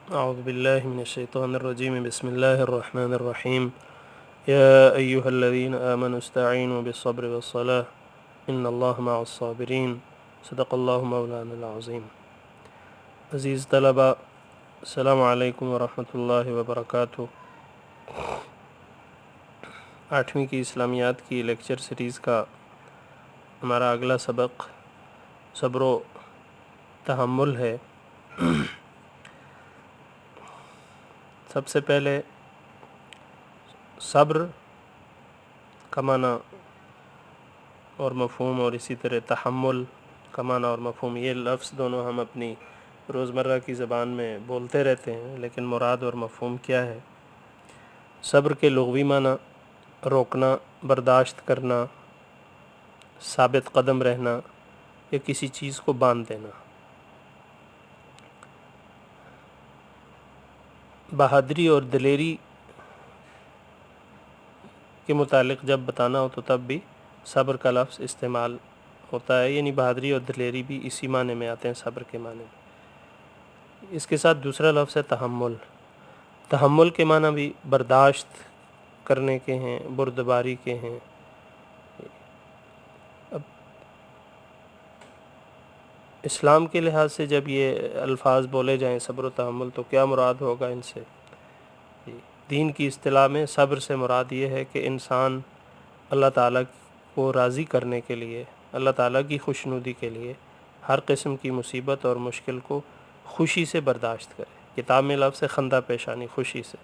اعوذ باللہ من الشیطان الرجیم بسم اللہ الرحمن الرحیم یا ایہا الذین آمنوا استعینوا بالصبر والصلاة ان اللہ مع الصابرین صدق اللہ مولانا العظیم۔ عزیز طلبہ، السلام علیکم ورحمۃ اللہ وبرکاتہ۔ 8ویں کی اسلامیات کی لیکچر سیریز کا ہمارا اگلا سبق صبر و تحمل ہے۔ سب سے پہلے صبر کا معنی اور مفہوم، اور اسی طرح تحمل کا معنی اور مفہوم، یہ لفظ دونوں ہم اپنی روزمرہ کی زبان میں بولتے رہتے ہیں، لیکن مراد اور مفہوم کیا ہے؟ صبر کے لغوی معنی روکنا، برداشت کرنا، ثابت قدم رہنا یا کسی چیز کو باندھ دینا۔ بہادری اور دلیری کے متعلق جب بتانا ہو تو تب بھی صبر کا لفظ استعمال ہوتا ہے، یعنی بہادری اور دلیری بھی اسی معنی میں آتے ہیں، صبر کے معنی میں۔ اس کے ساتھ دوسرا لفظ ہے تحمل۔ تحمل کے معنی بھی برداشت کرنے کے ہیں، بردباری کے ہیں۔ اب اسلام کے لحاظ سے جب یہ الفاظ بولے جائیں صبر و تحمل، تو کیا مراد ہوگا ان سے؟ دین کی اصطلاح میں صبر سے مراد یہ ہے کہ انسان اللہ تعالیٰ کو راضی کرنے کے لیے، اللہ تعالیٰ کی خوشنودی کے لیے ہر قسم کی مصیبت اور مشکل کو خوشی سے برداشت کرے۔ کتاب میں لفظ ہے خندہ پیشانی، خوشی سے۔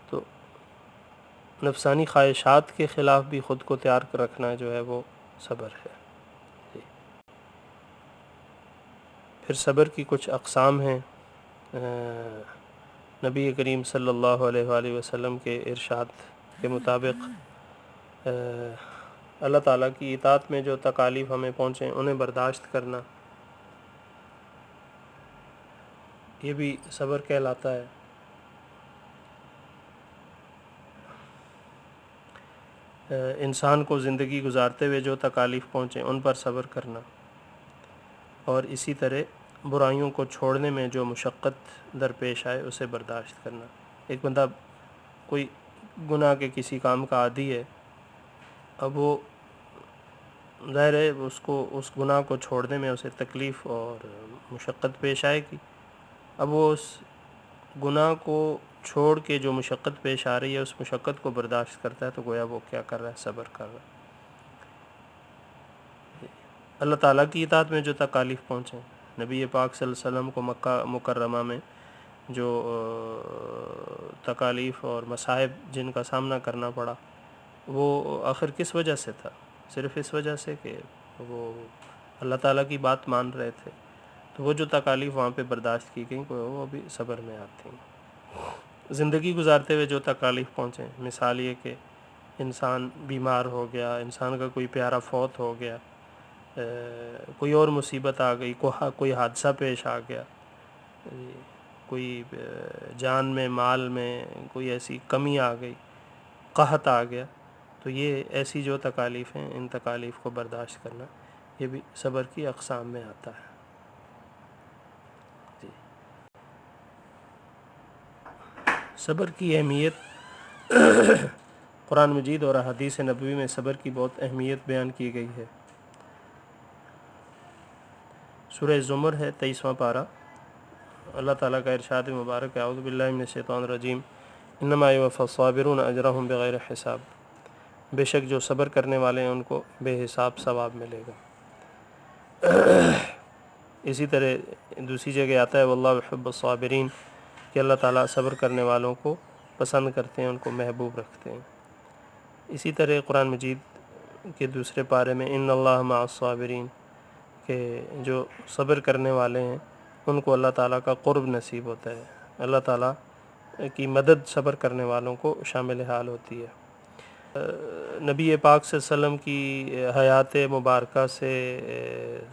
تو نفسانی خواہشات کے خلاف بھی خود کو تیار کر رکھنا جو ہے وہ صبر ہے۔ پھر صبر کی کچھ اقسام ہیں۔ نبی کریم صلی اللہ علیہ وآلہ وسلم کے ارشاد کے مطابق اللہ تعالیٰ کی اطاعت میں جو تکالیف ہمیں پہنچیں انہیں برداشت کرنا، یہ بھی صبر کہلاتا ہے۔ انسان کو زندگی گزارتے ہوئے جو تکالیف پہنچیں ان پر صبر کرنا، اور اسی طرح برائیوں کو چھوڑنے میں جو مشقت درپیش آئے اسے برداشت کرنا۔ ایک بندہ کوئی گناہ کے کسی کام کا عادی ہے، اب وہ ظاہر ہے اس کو اس گناہ کو چھوڑنے میں اسے تکلیف اور مشقت پیش آئے گی۔ اب وہ اس گناہ کو چھوڑ کے جو مشقت پیش آ رہی ہے اس مشقت کو برداشت کرتا ہے، تو گویا وہ کیا کر رہا ہے؟ صبر کر رہا ہے۔ اللہ تعالیٰ کی اطاعت میں جو تکالیف پہنچیں، نبی پاک صلی اللہ علیہ وسلم کو مکہ مکرمہ میں جو تکالیف اور مصائب جن کا سامنا کرنا پڑا، وہ آخر کس وجہ سے تھا؟ صرف اس وجہ سے کہ وہ اللہ تعالیٰ کی بات مان رہے تھے، تو وہ جو تکالیف وہاں پہ برداشت کی گئیں وہ بھی صبر میں آتی ہیں۔ زندگی گزارتے ہوئے جو تکالیف پہنچیں، مثال یہ کہ انسان بیمار ہو گیا، انسان کا کوئی پیارا فوت ہو گیا، کوئی اور مصیبت آ گئی، کوئی حادثہ پیش آ گیا، کوئی جان میں مال میں کوئی ایسی کمی آ گئی، قحط آ گیا، تو یہ ایسی جو تکالیف ہیں ان تکالیف کو برداشت کرنا یہ بھی صبر کی اقسام میں آتا ہے۔ جی۔ صبر کی اہمیت قرآن مجید اور احادیث نبوی میں صبر کی بہت اہمیت بیان کی گئی ہے۔ سورہ زمر ہے 23واں پارہ، اللہ تعالیٰ کا ارشاد مبارک ہے، اعوذ باللہ من الشیطان الرجیم، انما یوفی الصابرون اجرہم بغیر حساب، بے شک جو صبر کرنے والے ہیں ان کو بے حساب ثواب ملے گا۔ اسی طرح دوسری جگہ آتا ہے واللہ یحب الصابرین، کہ اللہ تعالیٰ صبر کرنے والوں کو پسند کرتے ہیں، ان کو محبوب رکھتے ہیں۔ اسی طرح قرآن مجید کے دوسرے پارے میں ان اللہ مع الصابرین، کہ جو صبر کرنے والے ہیں ان کو اللہ تعالیٰ کا قرب نصیب ہوتا ہے، اللہ تعالیٰ کی مدد صبر کرنے والوں کو شامل حال ہوتی ہے۔ نبی پاک صلی اللہ علیہ وسلم کی حیات مبارکہ سے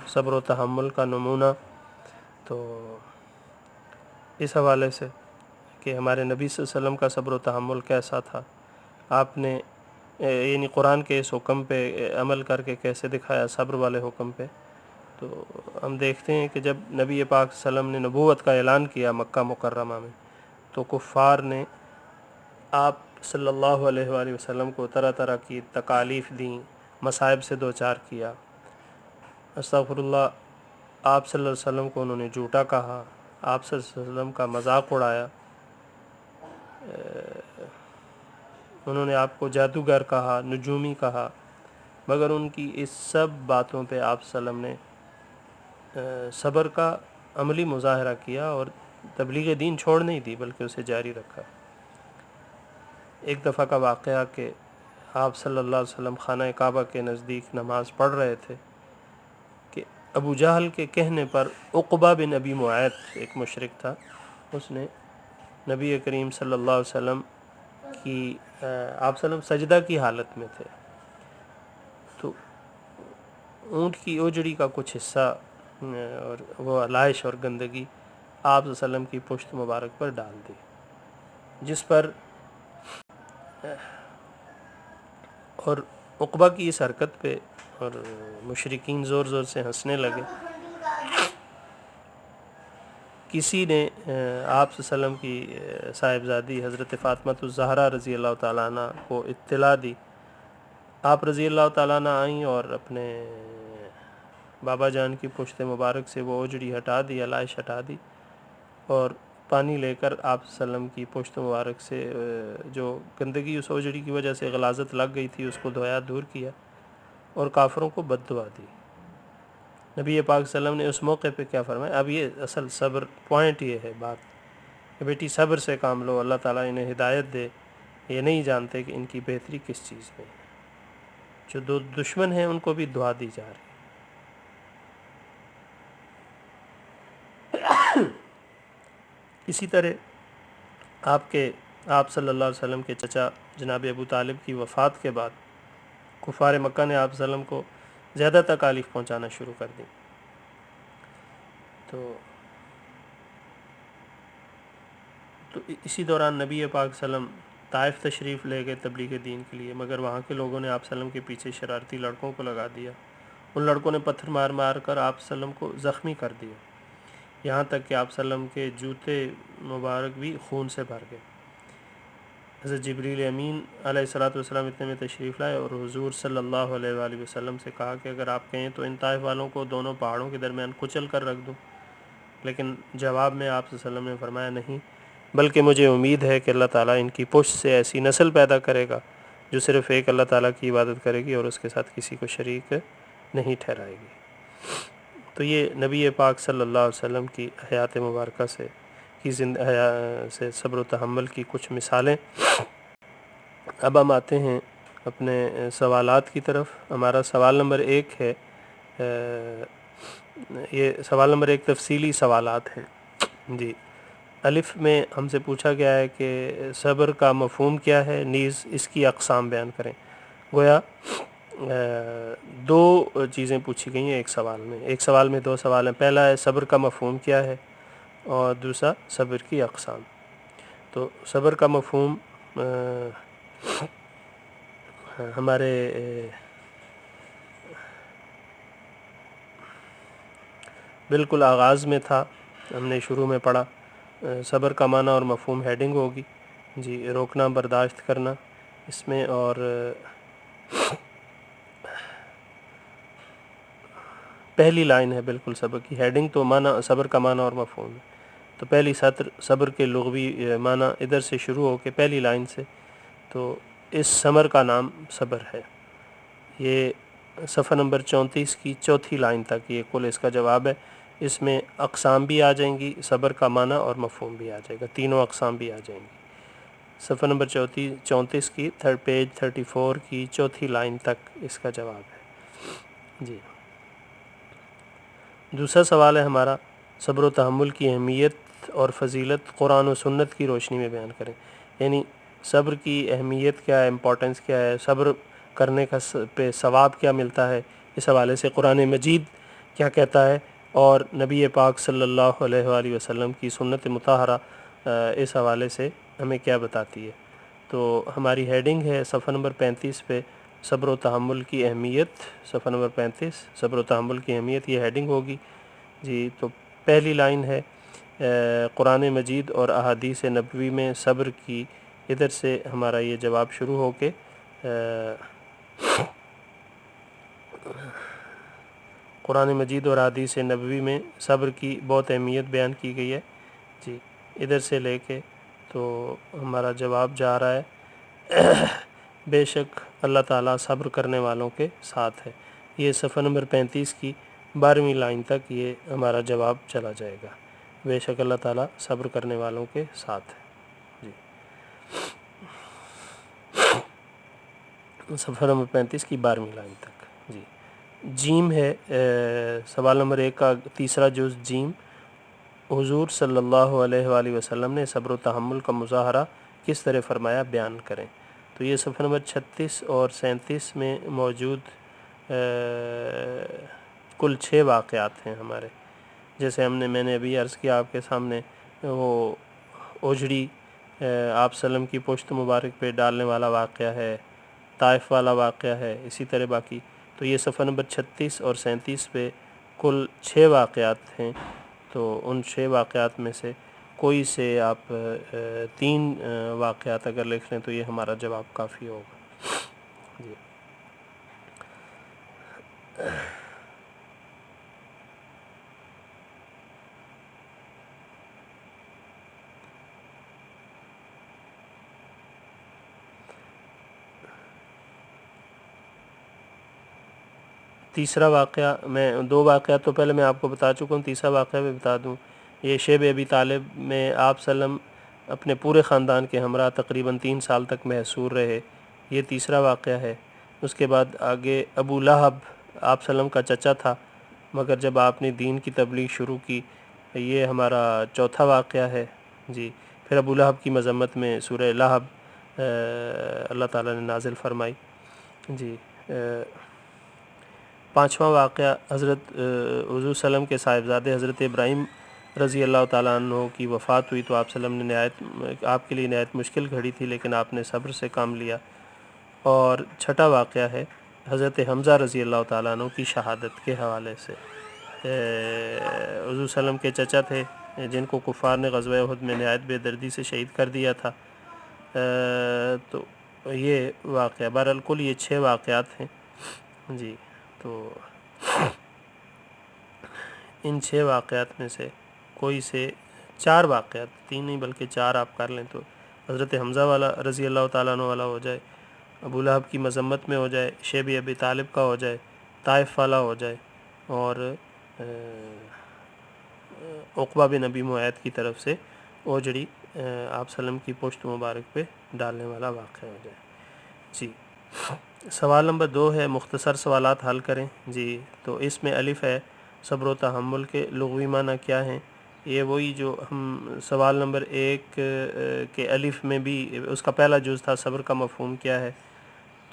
صبر و تحمل کا نمونہ، تو اس حوالے سے کہ ہمارے نبی صلی اللہ علیہ وسلم کا صبر و تحمل کیسا تھا، آپ نے یعنی قرآن کے اس حکم پہ عمل کر کے کیسے دکھایا، صبر والے حکم پہ، تو ہم دیکھتے ہیں کہ جب نبی پاک صلی اللہ علیہ وسلم نے نبوت کا اعلان کیا مکہ مکرمہ میں، تو کفار نے آپ صلی اللہ علیہ وآلہ وسلم کو طرح طرح کی تکالیف دیں، مصائب سے دوچار کیا۔ استغفر اللہ، آپ صلی اللہ علیہ وسلم کو انہوں نے جھوٹا کہا، آپ صلی اللہ علیہ وسلم کا مذاق اڑایا، انہوں نے آپ کو جادوگر کہا، نجومی کہا، مگر ان کی اس سب باتوں پہ آپ صلی اللہ علیہ وسلم نے صبر کا عملی مظاہرہ کیا اور تبلیغ دین چھوڑ نہیں دی بلکہ اسے جاری رکھا۔ ایک دفعہ کا واقعہ کہ آپ صلی اللہ علیہ وسلم خانہ کعبہ کے نزدیک نماز پڑھ رہے تھے کہ ابو جہل کے کہنے پر عقبہ بن ابی معیط ایک مشرک تھا، اس نے نبی کریم صلی اللہ علیہ وسلم کی آپ صلی اللہ علیہ وسلم سجدہ کی حالت میں تھے، تو اونٹ کی اوجڑی کا کچھ حصہ اور وہ علائش اور گندگی آپ صلی اللہ علیہ وسلم کی پشت مبارک پر ڈال دی، جس پر اور عقبہ کی اس حرکت پہ اور مشرکین زور زور سے ہنسنے لگے۔ کسی نے آپ صلی اللہ علیہ وسلم کی صاحبزادی حضرت فاطمہ الزہرا رضی اللہ تعالیٰ عنہ کو اطلاع دی، آپ رضی اللہ تعالیٰ عنہ آئیں اور اپنے بابا جان کی پشت مبارک سے وہ اوجڑی ہٹا دی، علائش ہٹا دی، اور پانی لے کر آپ صلی اللہ علیہ وسلم کی پشت مبارک سے جو گندگی اس اوجڑی کی وجہ سے غلاظت لگ گئی تھی اس کو دھویا، دور کیا اور کافروں کو بد دعا دی۔ نبی پاک صلی اللہ علیہ وسلم نے اس موقع پہ کیا فرمایا؟ اب یہ اصل صبر پوائنٹ یہ ہے بات کہ بیٹی صبر سے کام لو، اللہ تعالیٰ انہیں ہدایت دے، یہ نہیں جانتے کہ ان کی بہتری کس چیز میں ہے۔ جو دو دشمن ہیں ان کو بھی دعا دی جا رہی۔ اسی طرح آپ صلی اللہ علیہ وسلم کے چچا جناب ابو طالب کی وفات کے بعد کفار مکہ نے آپ صلی اللہ علیہ وسلم کو زیادہ تکالیف پہنچانا شروع کر دی، تو اسی دوران نبی پاک صلی اللہ علیہ وسلم طائف تشریف لے گئے تبلیغ دین کے لیے، مگر وہاں کے لوگوں نے آپ صلی اللہ علیہ وسلم کے پیچھے شرارتی لڑکوں کو لگا دیا، ان لڑکوں نے پتھر مار مار کر آپ صلی اللہ علیہ وسلم کو زخمی کر دیا، یہاں تک کہ آپ صلی اللہ علیہ وسلم کے جوتے مبارک بھی خون سے بھر گئے۔ حضرت جبریل امین علیہ الصلوۃ والسلام اتنے میں تشریف لائے اور حضور صلی اللہ علیہ وآلہ وسلم سے کہا کہ اگر آپ کہیں تو ان طائف والوں کو دونوں پہاڑوں کے درمیان کچل کر رکھ دوں، لیکن جواب میں آپ صلی اللہ علیہ وسلم نے فرمایا نہیں، بلکہ مجھے امید ہے کہ اللہ تعالیٰ ان کی پشت سے ایسی نسل پیدا کرے گا جو صرف ایک اللہ تعالیٰ کی عبادت کرے گی اور اس کے ساتھ کسی کو شریک نہیں ٹھہرائے گی۔ تو یہ نبی پاک صلی اللہ علیہ وسلم کی حیات مبارکہ سے سے صبر و تحمل کی کچھ مثالیں۔ اب ہم آتے ہیں اپنے سوالات کی طرف۔ ہمارا سوال نمبر 1 ہے، یہ سوال نمبر 1 تفصیلی سوالات ہیں۔ جی، الف میں ہم سے پوچھا گیا ہے کہ صبر کا مفہوم کیا ہے، نیز اس کی اقسام بیان کریں۔ گویا 2 چیزیں پوچھی گئی ہیں ایک سوال میں 2 سوال ہیں۔ پہلا ہے صبر کا مفہوم کیا ہے، اور دوسرا صبر کی اقسام۔ تو صبر کا مفہوم ہمارے بالکل آغاز میں تھا، ہم نے شروع میں پڑھا۔ صبر کا معنی اور مفہوم ہیڈنگ ہوگی، جی، روکنا، برداشت کرنا اس میں، اور پہلی لائن ہے بالکل صبر کی ہیڈنگ، تو معنی صبر کا معنی اور مفہوم ہے۔ تو پہلی سطر صبر کے لغوی معنی ادھر سے شروع ہو کے پہلی لائن سے، تو اس ثمر کا نام صبر ہے۔ یہ صفحہ نمبر 34 کی چوتھی لائن تک یہ کل اس کا جواب ہے۔ اس میں اقسام بھی آ جائیں گی، صبر کا معنی اور مفہوم بھی آ جائے گا، تینوں اقسام بھی آ جائیں گی۔ صفحہ نمبر 34 کی پیج 34 کی چوتھی لائن تک اس کا جواب ہے۔ جی، دوسرا سوال ہے ہمارا، صبر و تحمل کی اہمیت اور فضیلت قرآن و سنت کی روشنی میں بیان کریں۔ یعنی صبر کی اہمیت کیا ہے، امپورٹنس کیا ہے، صبر کرنے کا پہ ثواب کیا ملتا ہے، اس حوالے سے قرآن مجید کیا کہتا ہے، اور نبی پاک صلی اللہ علیہ وآلہ وسلم کی سنت مطہرہ اس حوالے سے ہمیں کیا بتاتی ہے۔ تو ہماری ہیڈنگ ہے صفحہ نمبر 35 پہ صبر و تحمل کی اہمیت، صفحہ نمبر 35، صبر و تحمل کی اہمیت، یہ ہیڈنگ ہوگی جی۔ تو پہلی لائن ہے قرآن مجید اور احادیث نبوی میں صبر کی، ادھر سے ہمارا یہ جواب شروع ہو کے قرآن مجید اور احادیث نبوی میں صبر کی بہت اہمیت بیان کی گئی ہے جی، ادھر سے لے کے تو ہمارا جواب جا رہا ہے بے شک اللہ تعالیٰ صبر کرنے والوں کے ساتھ ہے۔ یہ صفحہ نمبر 35 کی 12ویں لائن تک یہ ہمارا جواب چلا جائے گا، بے شک اللہ تعالیٰ صبر کرنے والوں کے ساتھ ہے جی۔ صفحہ نمبر 35 کی 12ویں لائن تک جی۔ جیم ہے سوال نمبر 1 کا تیسرا جز جیم، حضور صلی اللہ علیہ وآلہ وسلم نے صبر و تحمل کا مظاہرہ کس طرح فرمایا، بیان کریں۔ تو یہ صفحہ نمبر 36 اور 37 میں موجود کل 6 واقعات ہیں ہمارے، جیسے میں نے ابھی عرض کیا آپ کے سامنے، وہ اوجھڑی آپ وسلم کی پشت مبارک پہ ڈالنے والا واقعہ ہے، طائف والا واقعہ ہے، اسی طرح باقی۔ تو یہ صفحہ نمبر 36 اور 37 پہ کل 6 واقعات ہیں، تو ان 6 واقعات میں سے کوئی سے آپ 3 واقعات اگر لکھ لیں تو یہ ہمارا جواب کافی ہوگا جی۔ تیسرا واقعہ، میں 2 واقعات تو پہلے میں آپ کو بتا چکا ہوں، تیسرا واقعہ بھی بتا دوں۔ یہ شیب ابی طالب میں آپ سلم اپنے پورے خاندان کے ہمراہ تقریباً 3 سال تک محصور رہے، یہ تیسرا واقعہ ہے۔ اس کے بعد آگے ابو لہب آپ سلم کا چچا تھا، مگر جب آپ نے دین کی تبلیغ شروع کی، یہ ہمارا چوتھا واقعہ ہے جی۔ پھر ابو لہب کی مذمت میں سورہ لہب اللہ تعالیٰ نے نازل فرمائی جی۔ 5واں واقعہ حضرت حضور صلی اللہ علیہ وسلم کے صاحبزادے حضرت ابراہیم رضی اللہ تعالیٰ عنہ کی وفات ہوئی، تو آپ صلی اللہ علیہ وسلم نے آپ کے لیے نہایت مشکل گھڑی تھی، لیکن آپ نے صبر سے کام لیا۔ اور 6واں واقعہ ہے حضرت حمزہ رضی اللہ تعالیٰ عنہ کی شہادت کے حوالے سے۔ حضور صلی اللہ علیہ وسلم کے چچا تھے جن کو کفار نے غزوہ احد میں نہایت بے دردی سے شہید کر دیا تھا، تو یہ واقعہ بہرحال کل یہ 6 واقعات ہیں جی۔ تو ان 6 واقعات میں سے کوئی سے 4 واقعات، 3 نہیں بلکہ 4 آپ کر لیں تو حضرت حمزہ والا رضی اللہ تعالیٰ عنہ والا ہو جائے، ابو لہب کی مذمت میں ہو جائے، شیب ابی طالب کا ہو جائے، طائف والا ہو جائے، اور عقبہ بن ابی معیط کی طرف سے اوجڑی آپ سلم کی پشت مبارک پہ ڈالنے والا واقعہ ہو جائے جی۔ سوال نمبر 2 ہے مختصر سوالات حل کریں جی۔ تو اس میں الف ہے، صبر و تحمل کے لغوی معنی کیا ہیں؟ یہ وہی جو ہم سوال نمبر 1 کے الف میں بھی اس کا پہلا جز تھا، صبر کا مفہوم کیا ہے،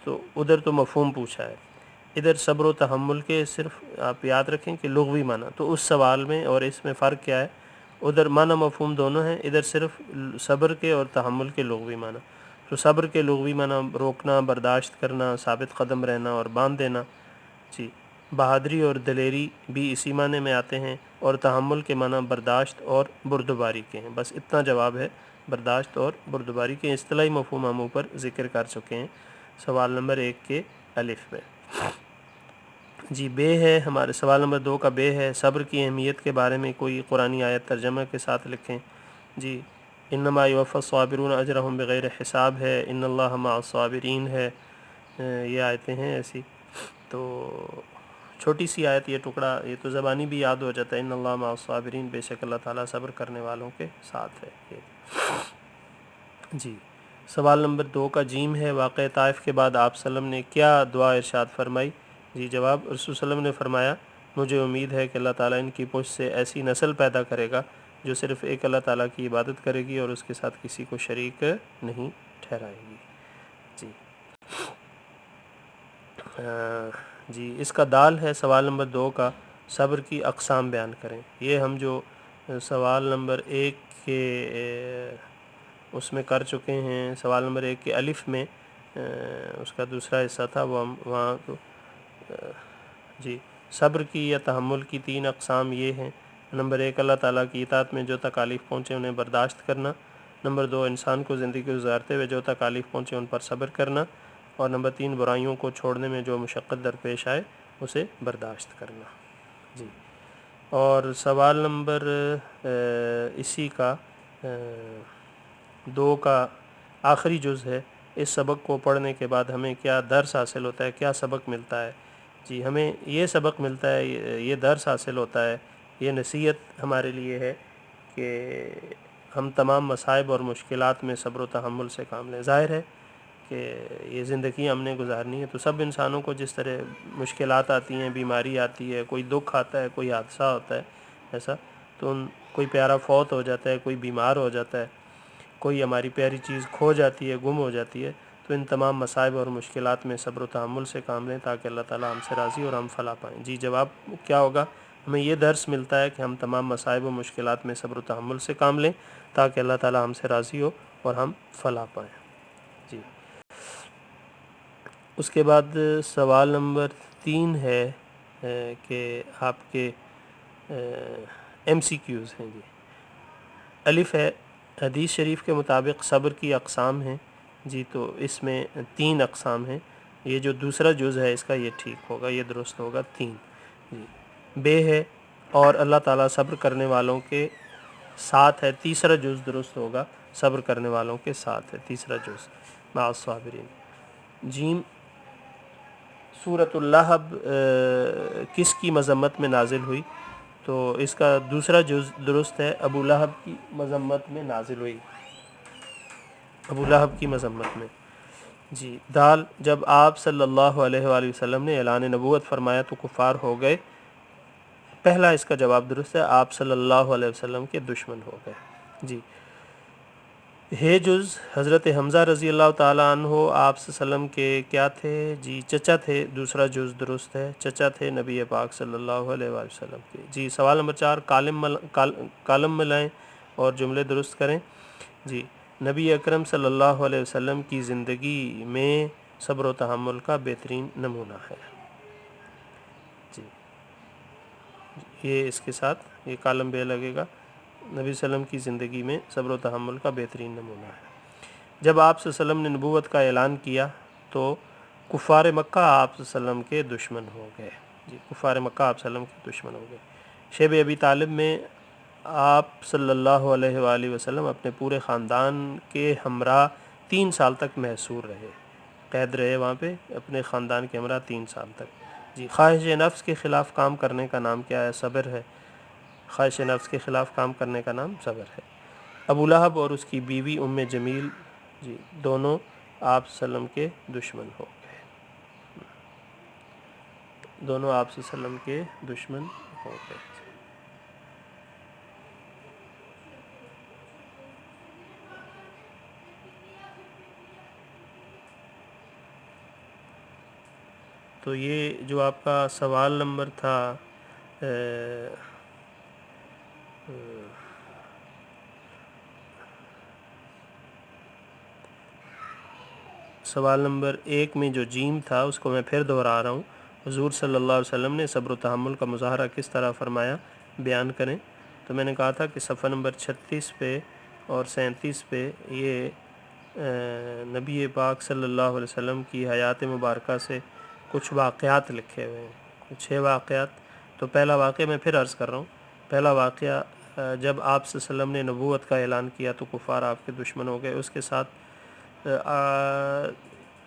تو ادھر تو مفہوم پوچھا ہے، ادھر صبر و تحمل کے صرف آپ یاد رکھیں کہ لغوی معنی، تو اس سوال میں اور اس میں فرق کیا ہے؟ ادھر معنی مفہوم دونوں ہیں، ادھر صرف صبر کے اور تحمل کے لغوی معنی۔ تو صبر کے لغوی معنی روکنا، برداشت کرنا، ثابت قدم رہنا اور باندھ دینا جی۔ بہادری اور دلیری بھی اسی معنی میں آتے ہیں، اور تحمل کے معنی برداشت اور بردباری کے ہیں۔ بس اتنا جواب ہے، برداشت اور بردباری کے اصطلاحی مفہوم ہم اوپر ذکر کر چکے ہیں سوال نمبر 1 کے الف میں جی۔ بے ہے ہمارے سوال نمبر 2 کا بے ہے، صبر کی اہمیت کے بارے میں کوئی قرآنی آیت ترجمہ کے ساتھ لکھیں جی۔ انما یوفی الصابرون اجرہم بغیر حساب ہے، ان اللہ مع الصابرین ہے، یہ آیتیں ہیں ایسی۔ تو چھوٹی سی آیت، یہ ٹکڑا یہ تو زبانی بھی یاد ہو جاتا ہے، ان اللہ مع الصابرین، بے شک اللہ تعالیٰ صبر کرنے والوں کے ساتھ ہے یہ جی۔ سوال نمبر 2 کا جیم ہے، واقعہ طائف کے بعد آپ صلی اللہ علیہ وسلم نے کیا دعا ارشاد فرمائی جی؟ جواب، رسول صلی اللہ علیہ وسلم نے فرمایا مجھے امید ہے کہ اللہ تعالیٰ ان کی پشت سے ایسی نسل پیدا کرے گا جو صرف ایک اللہ تعالیٰ کی عبادت کرے گی اور اس کے ساتھ کسی کو شریک نہیں ٹھہرائے گی جی۔ جی اس کا دال ہے سوال نمبر 2 کا، صبر کی اقسام بیان کریں۔ یہ ہم جو سوال نمبر 1 کے اس میں کر چکے ہیں، سوال نمبر 1 کے الف میں اس کا دوسرا حصہ تھا وہ ہم وہاں جی صبر کی یا تحمل کی 3 اقسام یہ ہیں: نمبر 1 اللہ تعالیٰ کی اطاعت میں جو تکالیف پہنچے انہیں برداشت کرنا، نمبر 2 انسان کو زندگی گزارتے ہوئے جو تکالیف پہنچے ان پر صبر کرنا، اور نمبر 3 برائیوں کو چھوڑنے میں جو مشقت درپیش آئے اسے برداشت کرنا۔ جی اور سوال نمبر اسی کا 2 کا آخری جز ہے: اس سبق کو پڑھنے کے بعد ہمیں کیا درس حاصل ہوتا ہے، کیا سبق ملتا ہے؟ جی ہمیں یہ سبق ملتا ہے، یہ درس حاصل ہوتا ہے، یہ نصیحت ہمارے لیے ہے کہ ہم تمام مصائب اور مشکلات میں صبر و تحمل سے کام لیں۔ ظاہر ہے کہ یہ زندگی ہم نے گزارنی ہے، تو سب انسانوں کو جس طرح مشکلات آتی ہیں، بیماری آتی ہے، کوئی دکھ آتا ہے، کوئی حادثہ ہوتا ہے ایسا، تو کوئی پیارا فوت ہو جاتا ہے، کوئی بیمار ہو جاتا ہے، کوئی ہماری پیاری چیز کھو جاتی ہے، گم ہو جاتی ہے، تو ان تمام مصائب اور مشکلات میں صبر و تحمل سے کام لیں تاکہ اللہ تعالیٰ ہم سے راضی اور ہم فلاح پائیں۔ جی جواب کیا ہوگا؟ ہمیں یہ درس ملتا ہے کہ ہم تمام مصائب و مشکلات میں صبر و تحمل سے کام لیں تاکہ اللہ تعالیٰ ہم سے راضی ہو اور ہم فلاح پائیں۔ جی اس کے بعد سوال نمبر 3 ہے کہ آپ کے MCQs ہیں۔ جی الف ہے: حدیث شریف کے مطابق صبر کی اقسام ہیں۔ جی تو اس میں 3 اقسام ہیں، یہ جو دوسرا جز ہے اس کا یہ ٹھیک ہوگا، یہ درست ہوگا 3۔ جی بے ہے: اور اللہ تعالیٰ صبر کرنے والوں کے ساتھ ہے، تیسرا جز درست ہوگا، صبر کرنے والوں کے ساتھ ہے، تیسرا جز مع الصابرین۔ جیم سورۃ اللہب کس کی مذمت میں نازل ہوئی؟ تو اس کا دوسرا جز درست ہے، ابو لہب کی مذمت میں نازل ہوئی، ابو لہب کی مذمت میں۔ جی دال: جب آپ صلی اللہ علیہ وآلہ وسلم نے اعلان نبوت فرمایا تو کفار ہو گئے؟ پہلا اس کا جواب درست ہے، آپ صلی اللہ علیہ وسلم کے دشمن ہو گئے۔ جی ہے جز: حضرت حمزہ رضی اللہ تعالیٰ عنہ آپ صلی اللہ علیہ وسلم کے کیا تھے؟ جی چچا تھے، دوسرا جز درست ہے، چچا تھے نبی پاک صلی اللہ علیہ وآلہ وسلم کے۔ جی سوال نمبر 4 کالم ملائیں اور جملے درست کریں۔ جی نبی اکرم صلی اللہ علیہ وسلم کی زندگی میں صبر و تحمل کا بہترین نمونہ ہے۔ جی یہ اس کے ساتھ یہ کالم بے لگے گا، نبی صلی اللہ علیہ وسلم کی زندگی میں صبر و تحمل کا بہترین نمونہ ہے۔ جب آپ صلی اللہ علیہ وسلم نے نبوت کا اعلان کیا تو کفار مکہ آپ صلی اللہ علیہ وسلم کے دشمن ہو گئے۔ جی کفار مکہ آپ صلی اللہ علیہ وسلم کے دشمن ہو گئے۔ شیب ابی طالب میں آپ صلی اللہ علیہ وآلہ وسلم اپنے پورے خاندان کے ہمراہ 3 سال تک محصور رہے، قید رہے وہاں پہ اپنے خاندان کے ہمراہ 3 سال تک۔ جی خواہش نفس کے خلاف کام کرنے کا نام کیا ہے؟ صبر ہے، خواہش نفس کے خلاف کام کرنے کا نام صبر ہے۔ ابو لہب اور اس کی بیوی جمیل جی دونوں آپ صلی اللہ علیہ وسلم کے دشمن ہو گئے، دونوں آپ صلی اللہ علیہ وسلم کے دشمن ہو گئے۔ تو یہ جو آپ کا سوال نمبر تھا سوال نمبر 1 میں جو جیم تھا اس کو میں پھر دہرا رہا ہوں، حضور صلی اللہ علیہ وسلم نے صبر و تحمل کا مظاہرہ کس طرح فرمایا، بیان کریں۔ تو میں نے کہا تھا کہ صفحہ نمبر 36 پہ اور 37 پہ یہ نبی پاک صلی اللہ علیہ وسلم کی حیات مبارکہ سے کچھ واقعات لکھے ہوئے ہیں، کچھ 6 واقعات۔ تو پہلا واقعہ میں پھر عرض کر رہا ہوں، پہلا واقعہ جب آپ صلی اللہ علیہ وسلم نے نبوت کا اعلان کیا تو کفار آپ کے دشمن ہو گئے، اس کے ساتھ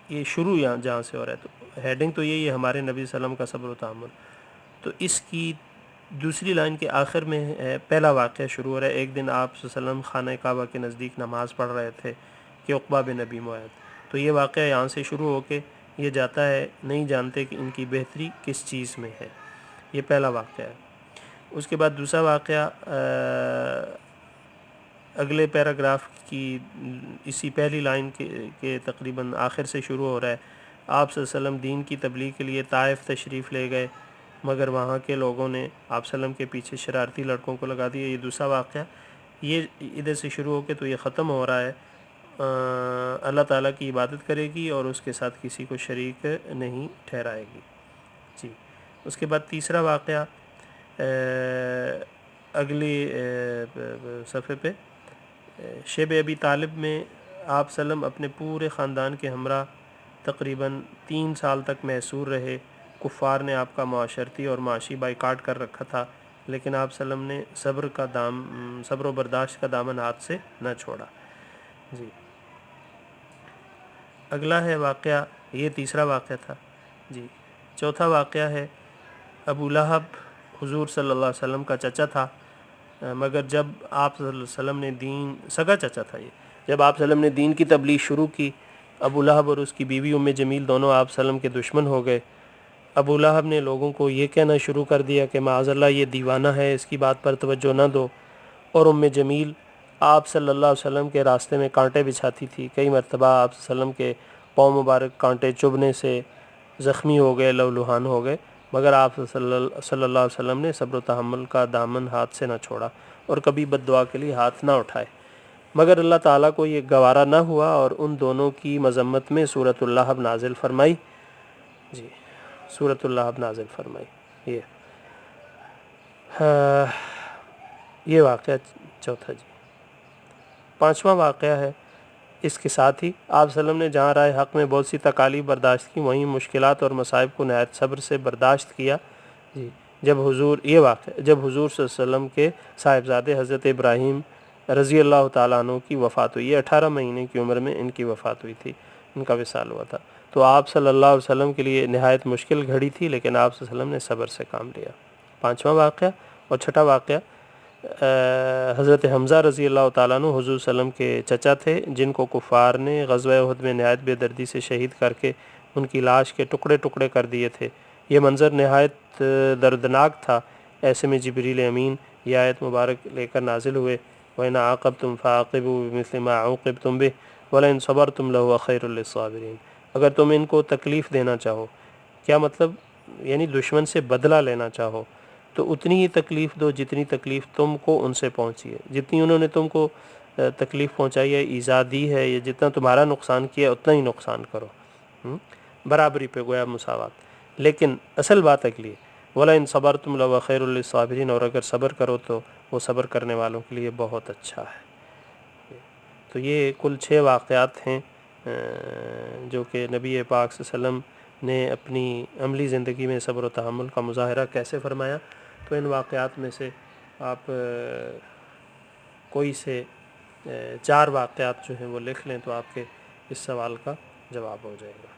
یہ شروع جہاں سے ہو رہا ہے تو ہیڈنگ تو یہی ہے ہمارے نبی صلی اللہ علیہ وسلم کا صبر و تحمل، تو اس کی دوسری لائن کے آخر میں پہلا واقعہ شروع ہو رہا ہے۔ ایک دن آپ صلی اللہ علیہ وسلم خانہ کعبہ کے نزدیک نماز پڑھ رہے تھے کہ عقبہ بن ابی معیط، تو یہ واقعہ یہاں سے شروع ہو کے یہ جاتا ہے، نہیں جانتے کہ ان کی بہتری کس چیز میں ہے، یہ پہلا واقعہ ہے۔ اس کے بعد دوسرا واقعہ اگلے پیراگراف کی اسی پہلی لائن کے تقریباً آخر سے شروع ہو رہا ہے۔ آپ صلی اللہ علیہ وسلم دین کی تبلیغ کے لیے طائف تشریف لے گئے مگر وہاں کے لوگوں نے آپ صلی اللہ علیہ وسلم کے پیچھے شرارتی لڑکوں کو لگا دیا، یہ دوسرا واقعہ۔ یہ ادھر سے شروع ہو کے تو یہ ختم ہو رہا ہے اللہ تعالیٰ کی عبادت کرے گی اور اس کے ساتھ کسی کو شریک نہیں ٹھہرائے گی. جی. اس کے بعد تیسرا واقعہ اگلی صفحے پہ شیب ابی طالب میں آپ وسلم اپنے پورے خاندان کے ہمراہ تقریباً 3 سال تک محصور رہے. کفار نے آپ کا معاشرتی اور معاشی بائیکاٹ کر رکھا تھا، لیکن آپ وسلم نے صبر و برداشت کا دامن ہاتھ سے نہ چھوڑا. جی. اگلا ہے واقعہ، یہ تیسرا واقعہ تھا. جی. چوتھا واقعہ ہے ابو لہب حضور صلی اللہ علیہ وسلم کا چچا تھا، مگر جب آپ صلی اللہ علیہ وسلم نے سگا چچا تھا جب آپ صلی اللہ علیہ وسلم نے دین کی تبلیغ شروع کی، ابو لہب اور اس کی بیوی ام جمیل دونوں آپ صلی اللہ علیہ وسلم کے دشمن ہو گئے. ابو لہب نے لوگوں کو یہ کہنا شروع کر دیا کہ معاذ اللہ یہ دیوانہ ہے، اس کی بات پر توجہ نہ دو، اور ام جمیل آپ صلی اللہ علیہ وسلم کے راستے میں کانٹے بچھاتی تھی. کئی مرتبہ آپ صلی اللہ علیہ وسلم کے پاؤں مبارک کانٹے چبھنے سے زخمی ہو گئے، لہولہان ہو گئے، مگر آپ صلی اللہ علیہ وسلم نے صبر و تحمل کا دامن ہاتھ سے نہ چھوڑا اور کبھی بد دعا کے لیے ہاتھ نہ اٹھائے. مگر اللہ تعالیٰ کو یہ گوارا نہ ہوا اور ان دونوں کی مذمت میں سورۃ اللہب نازل فرمائی. جی. سورۃ اللہب نازل فرمائی. یہ واقعہ چوتھا. جی. پانچواں واقعہ ہے اس کے ساتھ ہی آپ صلی اللہ علیہ وسلم نے جہاں رائے حق میں بہت سی تکالیف برداشت کی، وہیں مشکلات اور مصائب کو نہایت صبر سے برداشت کیا. جی. جب حضور صلی اللہ علیہ وسلم کے صاحبزادے حضرت ابراہیم رضی اللہ تعالیٰ عنہ کی وفات ہوئی، 18 مہینے کی عمر میں ان کی وفات ہوئی تھی، ان کا وصال ہوا تھا. تو آپ صلی اللہ علیہ وسلم کے لیے نہایت مشکل گھڑی تھی، لیکن آپ صلی اللہ علیہ وسلم نے صبر سے کام لیا. پانچواں واقعہ. اور چھٹا واقعہ حضرت حمزہ رضی اللہ تعالیٰ عنہ حضور صلی اللہ علیہ وسلم کے چچا تھے، جن کو کفار نے غزوہ احد میں نہایت بے دردی سے شہید کر کے ان کی لاش کے ٹکڑے ٹکڑے کر دیے تھے. یہ منظر نہایت دردناک تھا. ایسے میں جبریل امین یہ آیت مبارک لے کر نازل ہوئے، وَإِنْ عَاقَبْتُمْ فَعَاقِبُوا بِمِثْلِ مَا عُوقِبْتُمْ بِهِ وَلَئِنْ صَبَرْتُمْ لَهُوَ خَيْرٌ لِّلصَّابِرِينَ. اگر تم ان کو تکلیف دینا چاہو، کیا مطلب، یعنی دشمن سے بدلہ لینا چاہو، تو اتنی ہی تکلیف دو جتنی تکلیف تم کو ان سے پہنچی ہے. جتنی انہوں نے تم کو تکلیف پہنچائی ہے، ایذا دی ہے، یا جتنا تمہارا نقصان کیا اتنا ہی نقصان کرو. برابری پہ گویا مساوات. لیکن اصل بات اگلی ہے، وَلَئِنْ صَبَرْتُمْ لَهُوَ خَيْرٌ لِّلصَّابِرِينَ. اور اگر صبر کرو تو وہ صبر کرنے والوں کے لیے بہت اچھا ہے. تو یہ کل 6 واقعات ہیں جو کہ نبی پاک صلی اللہ علیہ وسلم نے اپنی عملی زندگی میں صبر و تحمل کا مظاہرہ کیسے فرمایا. تو ان واقعات میں سے آپ کوئی سے 4 واقعات جو ہیں وہ لکھ لیں تو آپ کے اس سوال کا جواب ہو جائے گا.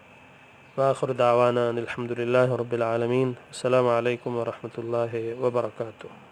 وآخر دعوانا الحمد للہ رب العالمین. السلام علیکم ورحمۃ اللہ وبرکاتہ.